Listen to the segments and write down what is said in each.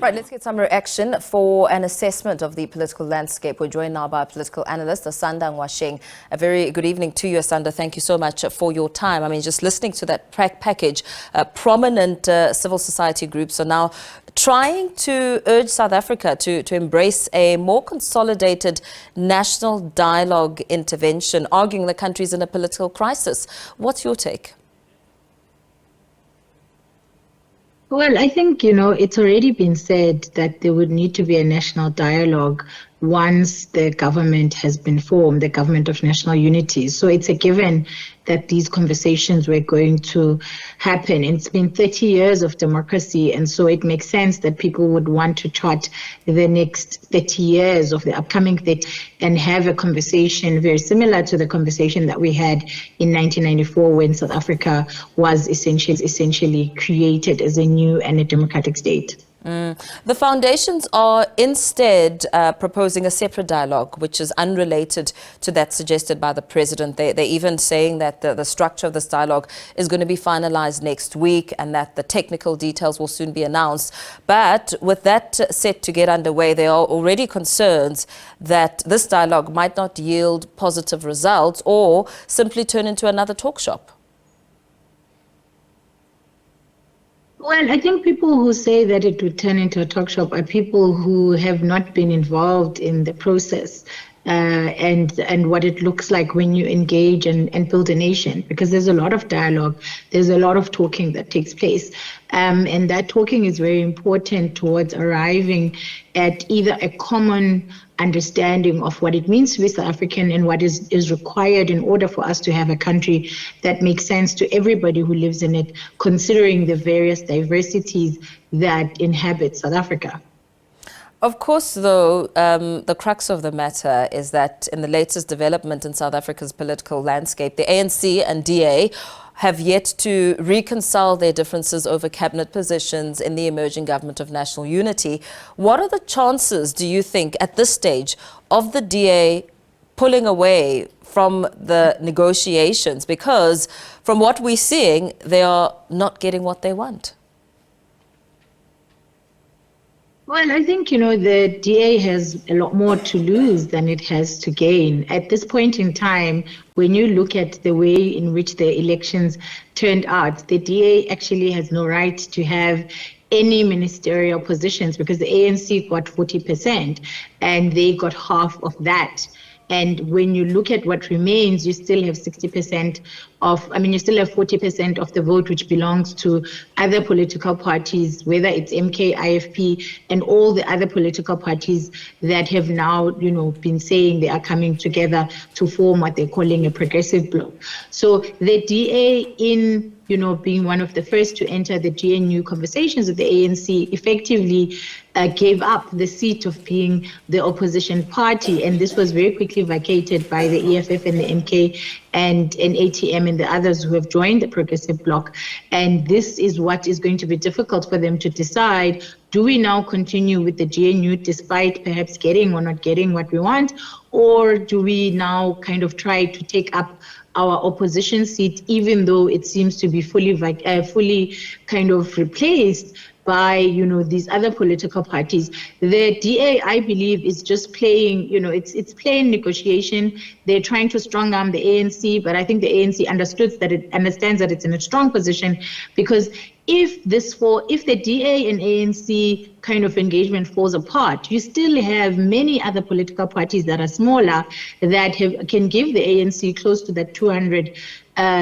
Right, let's get some reaction for an assessment of the political landscape. We're joined now by political analyst Asanda Ngoasheng. A very good evening to you, Asanda. Thank you so much for your time. I mean, just listening to that package, prominent civil society groups are now trying to urge South Africa to embrace a more consolidated national dialogue intervention, arguing the country's in a political crisis. What's your take? Well, I think, it's already been said that there would need to be a national dialogue once the government has been formed, the government of national unity. So it's a given that these conversations were going to happen. It's been 30 years of democracy, and so it makes sense that people would want to chart the next 30 years of the upcoming 30 and have a conversation very similar to the conversation that we had in 1994 when South Africa was essentially created as a new and a democratic state. The foundations are instead proposing a separate dialogue, which is unrelated to that suggested by the president. They're even saying that the structure of this dialogue is going to be finalized next week and that the technical details will soon be announced. But with that set to get underway, there are already concerns that this dialogue might not yield positive results or simply turn into another talk shop. Well, I think people who say that it would turn into a talk shop are people who have not been involved in the process and what it looks like when you engage and build a nation, because there's a lot of dialogue, there's a lot of talking that takes place. And that talking is very important towards arriving at either a common understanding of what it means to be South African and what is required in order for us to have a country that makes sense to everybody who lives in it, considering the various diversities that inhabit South Africa. Of course, though, the crux of the matter is that in the latest development in South Africa's political landscape, the ANC and DA have yet to reconcile their differences over cabinet positions in the emerging government of national unity. What are the chances, do you think, at this stage, of the DA pulling away from the negotiations? Because from what we're seeing, they are not getting what they want. Well, I think, the DA has a lot more to lose than it has to gain. At this point in time, when you look at the way in which the elections turned out, the DA actually has no right to have any ministerial positions because the ANC got 40% and they got half of that. And when you look at what remains, you still have 60% you still have 40% of the vote, which belongs to other political parties, whether it's MK, IFP, and all the other political parties that have now, been saying they are coming together to form what they're calling a progressive bloc. So the DA being one of the first to enter the GNU conversations with the ANC, effectively gave up the seat of being the opposition party. And this was very quickly vacated by the EFF and the MK and ATM and the others who have joined the progressive bloc. And this is what is going to be difficult for them to decide. Do we now continue with the GNU despite perhaps getting or not getting what we want? Or do we now kind of try to take up our opposition seat, even though it seems to be fully kind of replaced by, these other political parties? The DA, I believe, is just playing, it's playing negotiation. They're trying to strong arm the ANC, but I think the ANC understands that it's in a strong position, because if the DA and ANC kind of engagement falls apart, you still have many other political parties that are smaller that can give the ANC close to that 200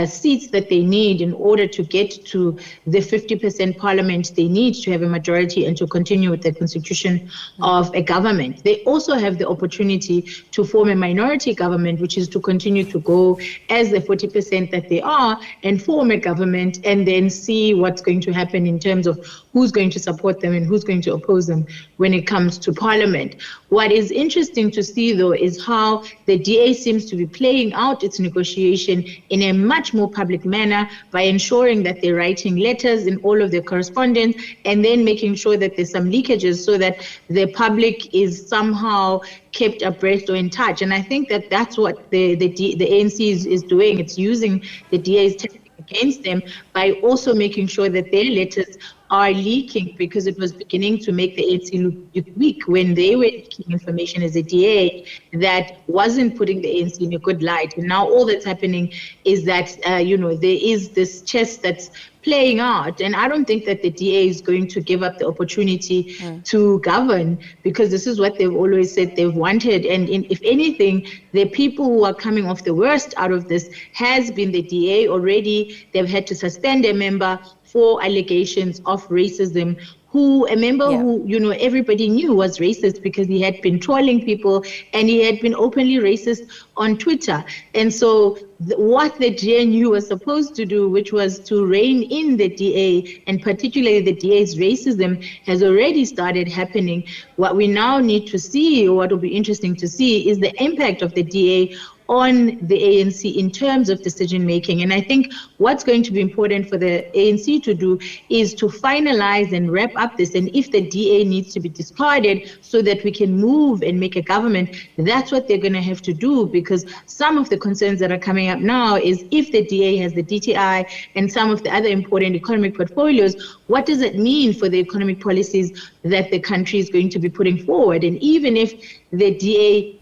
seats that they need in order to get to the 50% parliament they need to have a majority and to continue with the constitution of a government. They also have the opportunity to form a minority government, which is to continue to go as the 40% that they are and form a government and then see what's going to happen in terms of who's going to support them and who's going to oppose them when it comes to parliament. What is interesting to see, though, is how the DA seems to be playing out its negotiation in a much more public manner by ensuring that they're writing letters in all of their correspondence and then making sure that there's some leakages so that the public is somehow kept abreast or in touch. And I think that that's what the ANC is doing. It's using the DA's against them by also making sure that their letters are leaking because it was beginning to make the ANC look weak when they were leaking information as a DA that wasn't putting the ANC in a good light. And now all that's happening is that, there is this chess that's playing out. And I don't think that the DA is going to give up the opportunity to govern, because this is what they've always said they've wanted. And if anything, the people who are coming off the worst out of this has been the DA already. They've had to suspend a member for allegations of racism, a member who, everybody knew was racist because he had been trolling people and he had been openly racist on Twitter. And so what the GNU was supposed to do, which was to rein in the DA, and particularly the DA's racism, has already started happening. What we now need to see, or what will be interesting to see, is the impact of the DA on the ANC in terms of decision making. And I think what's going to be important for the ANC to do is to finalize and wrap up this. And if the DA needs to be discarded so that we can move and make a government, that's what they're going to have to do, because some of the concerns that are coming up now is if the DA has the DTI and some of the other important economic portfolios, what does it mean for the economic policies that the country is going to be putting forward? And even if the DA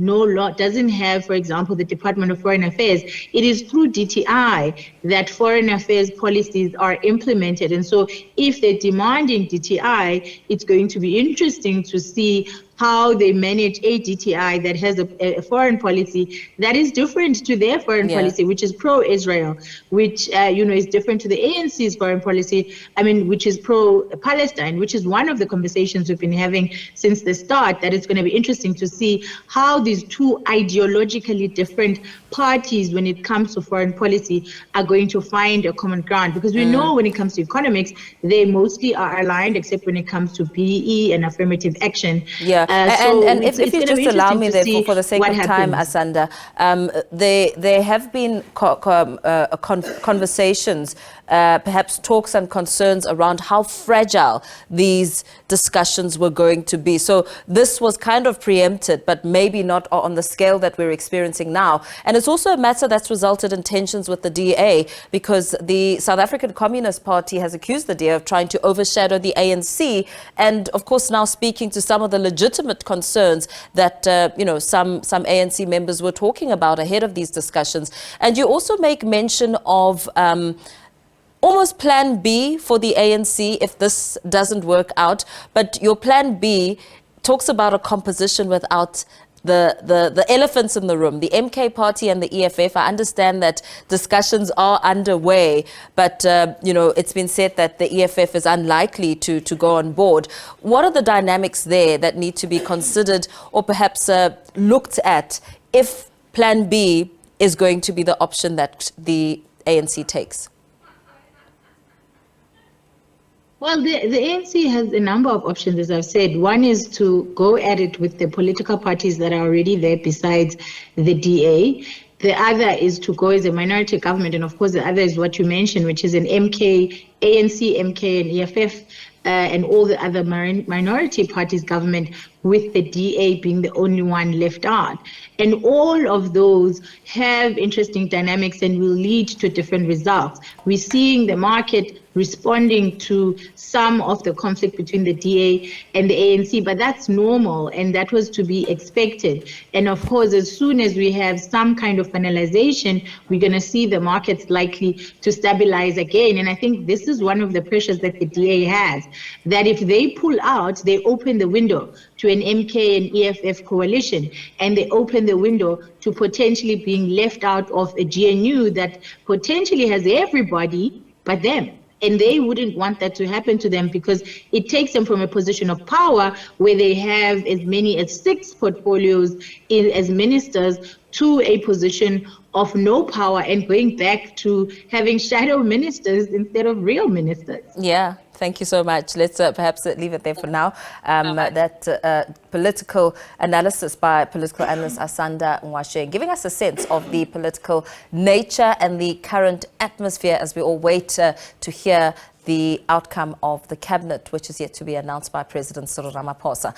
doesn't have, for example, the Department of Foreign Affairs, it is through DTI that foreign affairs policies are implemented. And so if they're demanding DTI, it's going to be interesting to see how they manage a DTI that has a foreign policy that is different to their foreign policy, which is pro-Israel, which is different to the ANC's foreign policy, which is pro-Palestine, which is one of the conversations we've been having since the start, that it's going to be interesting to see how these two ideologically different parties, when it comes to foreign policy, are going to find a common ground. Because we know when it comes to economics, they mostly are aligned, except when it comes to PE and affirmative action. And if you just allow me there for the sake of time, Asanda, there have been conversations, perhaps talks and concerns around how fragile these discussions were going to be. So this was kind of preempted, but maybe not on the scale that we're experiencing now. And it's also a matter that's resulted in tensions with the DA, because the South African Communist Party has accused the DA of trying to overshadow the ANC. And of course, now speaking to some of the legitimate concerns that, some ANC members were talking about ahead of these discussions. And you also make mention of almost plan B for the ANC if this doesn't work out. But your plan B talks about a composition without the elephants in the room, the MK party and the EFF. I understand that discussions are underway, but it's been said that the EFF is unlikely to go on board. What are the dynamics there that need to be considered, or perhaps looked at, if plan B is going to be the option that the ANC takes? Well, the ANC has a number of options, as I've said. One is to go at it with the political parties that are already there besides the DA. The other is to go as a minority government. And of course, the other is what you mentioned, which is an ANC, MK, and EFF, and all the other minority parties government, with the DA being the only one left out. And all of those have interesting dynamics and will lead to different results. We're seeing the market responding to some of the conflict between the DA and the ANC, but that's normal and that was to be expected. And of course, as soon as we have some kind of finalization, we're going to see the markets likely to stabilize again. And I think this is one of the pressures that the DA has, that if they pull out, they open the window to an MK and EFF coalition, and they open the window to potentially being left out of a GNU that potentially has everybody but them. And they wouldn't want that to happen to them, because it takes them from a position of power where they have as many as 6 portfolios as ministers to a position of no power, and going back to having shadow ministers instead of real ministers. Yeah. Thank you so much. Let's perhaps leave it there for now. That political analysis by political analyst Asanda Ngoasheng, giving us a sense of the political nature and the current atmosphere as we all wait to hear the outcome of the cabinet, which is yet to be announced by President Cyril Ramaphosa.